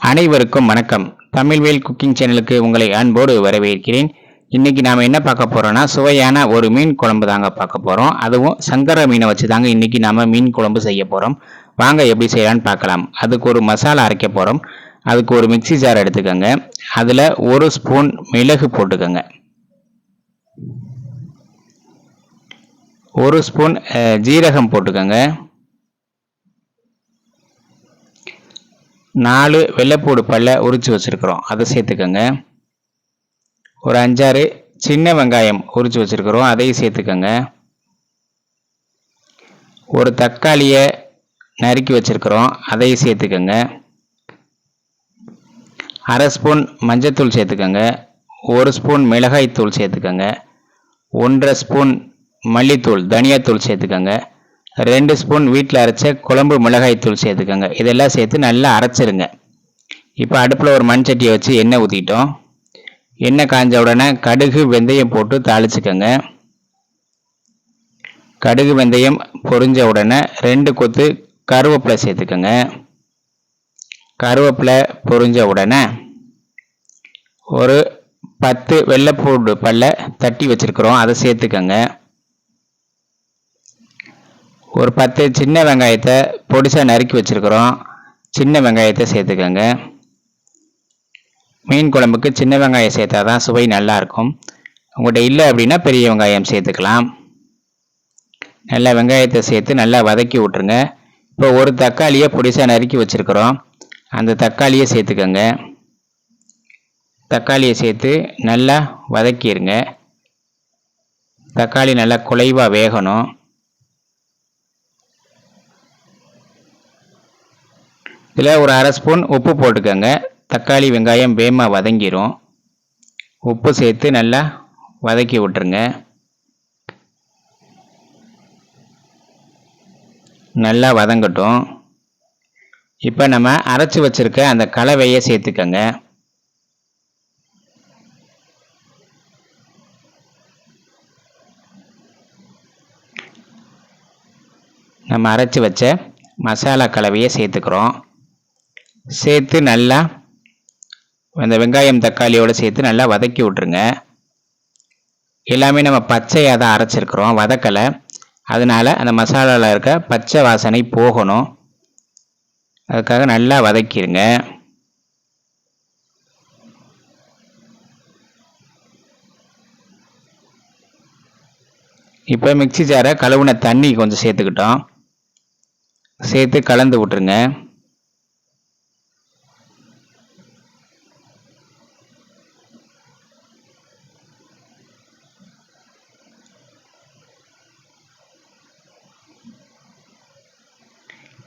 அனைவருக்கும் வணக்கம். தமிழ்வேல் குக்கிங் சேனலுக்கு உங்களை அன்போடு வரவேற்கிறேன். இன்னைக்கு நாம என்ன பார்க்க போறோம்னா, சுவையான ஒரு மீன் குழம்பு தாங்க பார்க்க போறோம். அதுவும் சங்கரா மீனை வச்சு தாங்க இன்னைக்கு நாம மீன் குழம்பு செய்ய போறோம். வாங்க எப்படி செய்யலான்னு பார்க்கலாம். அதுக்கு ஒரு மசாலா அரைக்க போறோம். அதுக்கு ஒரு மிக்சி ஜார் எடுத்துக்கோங்க. அதுல ஒரு ஸ்பூன் மிளகு போட்டுக்கோங்க. ஒரு ஸ்பூன் ஜீரகம் போட்டுக்கோங்க. 4 வெள்ளைப்பூடு பல்ல உரிச்சு வச்சிருக்கிறோம், அதை சேர்த்துக்கோங்க. ஒரு 5-6 சின்ன வெங்காயம் உரிச்சு வச்சிருக்கிறோம், அதையும் சேர்த்துக்கோங்க. ஒரு தக்காளியை நறுக்கி வச்சிருக்கிறோம், அதையும் சேர்த்துக்கோங்க. 1/2 ஸ்பூன் மஞ்சத்தூள் சேர்த்துக்கோங்க. 1 ஸ்பூன் மிளகாய் தூள் சேர்த்துக்கோங்க. 1/2 ஸ்பூன் மல்லித்தூள் தனியாத்தூள் சேர்த்துக்கோங்க. 2 ஸ்பூன் வீட்டில் அரைச்ச குழம்பு மிளகாய் தூள் சேர்த்துக்கோங்க. இதெல்லாம் சேர்த்து நல்லா அரைச்சிருங்க. இப்போ அடுப்பில் ஒரு மண் சட்டியை வச்சு எண்ணெய் ஊற்றிட்டோம். எண்ணெய் காஞ்ச உடனே கடுகு வெந்தயம் போட்டு தாளிச்சுக்கோங்க. கடுகு வெந்தயம் பொரிஞ்ச உடனே 2 கொத்து கருவேப்பிலை சேர்த்துக்கோங்க. கருவேப்பிலை பொரிஞ்ச உடனே ஒரு 10 வெள்ளைப்பூடு பல்ல தட்டி வச்சிருக்கிறோம், அதை சேர்த்துக்கோங்க. ஒரு 10 சின்ன வெங்காயத்தை பொடிசா நறுக்கி வச்சிருக்கிறோம், சின்ன வெங்காயத்தை சேர்த்துக்கோங்க. மீன் குழம்புக்கு சின்ன வெங்காயம் சேர்த்தா தான் சுவை நல்லா இருக்கும். உங்கள்கிட்ட இல்லை அப்படின்னா பெரிய வெங்காயம் சேர்த்துக்கலாம். நல்லா வெங்காயத்தை சேர்த்து நல்லா வதக்கி விட்டுருங்க. இப்போ ஒரு தக்காளியை பொடிசா நறுக்கி வச்சிருக்கிறோம், அந்த தக்காளியை சேர்த்துக்கோங்க. தக்காளியை சேர்த்து நல்லா வதக்கிடுங்க. தக்காளி நல்லா குழைவாக வேகணும். இதில் ஒரு 1/2 ஸ்பூன் உப்பு போட்டுக்கோங்க. தக்காளி வெங்காயம் வேகமாக வதங்கிடும். உப்பு சேர்த்து நல்லா வதக்கி விட்டுருங்க. நல்லா வதங்கட்டும். இப்போ நம்ம அரைச்சி வச்சிருக்க அந்த கலவையை சேர்த்துக்கோங்க. நம்ம அரைச்சி வச்ச மசாலா கலவையை சேர்த்துக்கிறோம். சேர்த்து நல்லா அந்த வெங்காயம் தக்காளியோடு சேர்த்து நல்லா வதக்கி விட்டுருங்க. எல்லாமே நம்ம பச்சையாக தான் அரைச்சிருக்கிறோம், வதக்கலை. அதனால் அந்த மசாலாவில் இருக்க பச்சை வாசனை போகணும். அதுக்காக நல்லா வதக்கிடுங்க. இப்போ மிக்சி ஜாரை கழுவுன தண்ணி கொஞ்சம் சேர்த்துக்கிட்டோம், சேர்த்து கலந்து விட்டுருங்க.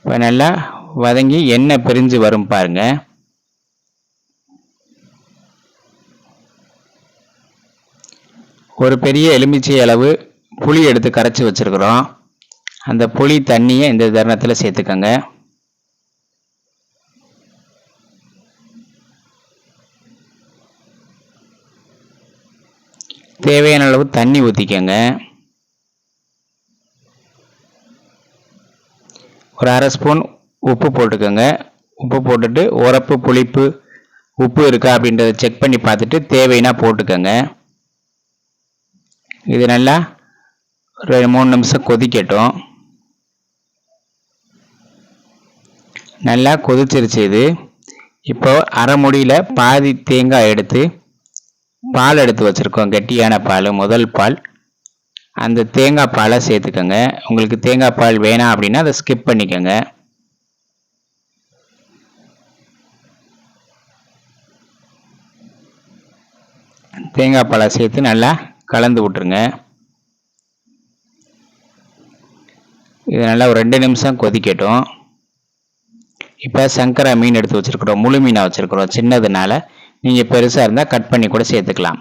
இப்போ நல்லா வதங்கி எண்ணெய் பிரிஞ்சு வரும் பாருங்க. ஒரு பெரிய எலுமிச்சை அளவு புளி எடுத்து கரைச்சி வச்சிருக்கிறோம், அந்த புளி தண்ணியை இந்த தருணத்தில் சேர்த்துக்கோங்க. தேவையான அளவு தண்ணி ஊற்றிக்கோங்க. ஒரு 1/2 ஸ்பூன் உப்பு போட்டுக்கோங்க. உப்பு போட்டுட்டு உரப்பு புளிப்பு உப்பு இருக்கா அப்படின்றத செக் பண்ணி பார்த்துட்டு தேவைன்னா போட்டுக்கோங்க. இது நல்லா ஒரு 3 நிமிஷம் கொதிக்கட்டும். நல்லா கொதிச்சிருச்சு இது. இப்போ அரை முடியில் பாதி தேங்காய் எடுத்து பால் எடுத்து வச்சுருக்கோம், கெட்டியான பால், முதல் பால். அந்த தேங்காய் பாலை சேர்த்துக்கோங்க. உங்களுக்கு தேங்காய் பால் வேணாம் அப்படின்னா அதை ஸ்கிப் பண்ணிக்கோங்க. தேங்காய் பாலை சேர்த்து நல்லா கலந்து விட்டுருங்க. இது நல்லா ஒரு 2 நிமிஷம் கொதிக்கட்டும். இப்போ சங்கரா மீன் எடுத்து வச்சுருக்குறோம், முழு மீனாக வச்சுருக்குறோம். சின்னதுனால நீங்கள் பெருசாக இருந்தால் கட் பண்ணி கூட சேர்த்துக்கலாம்.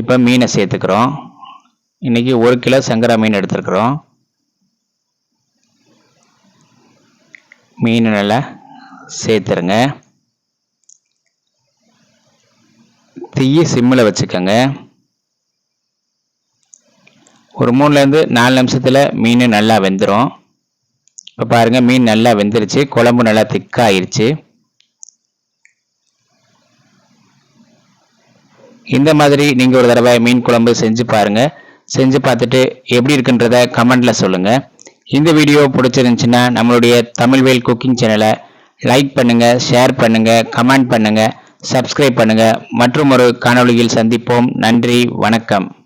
இப்போ மீனை சேர்த்துக்கிறோம். இன்றைக்கி 1 கிலோ சங்கரா மீன் எடுத்துருக்குறோம். மீன் நல்லா சேர்த்துருங்க. தீயை சிம்மில் வச்சுக்கோங்க. ஒரு 3லேருந்து 4 நிமிஷத்தில் மீன் நல்லா வெந்துடும். இப்போ பாருங்கள், மீன் நல்லா வெந்துருச்சு, குழம்பு நல்லா திக்காகிருச்சு. இந்த மாதிரி நீங்கள் ஒரு தடவை மீன் குழம்பு செஞ்சு பாருங்கள். செஞ்சு பார்த்துட்டு எப்படி இருக்குன்றத கமெண்டில் சொல்லுங்கள். இந்த வீடியோ பிடிச்சிருந்துச்சுன்னா நம்மளுடைய தமிழ்வேல் குக்கிங் சேனலை லைக் பண்ணுங்கள், ஷேர் பண்ணுங்கள், கமெண்ட் பண்ணுங்கள், சப்ஸ்கிரைப் பண்ணுங்கள். மற்றும் ஒரு காணொளியில் சந்திப்போம். நன்றி, வணக்கம்.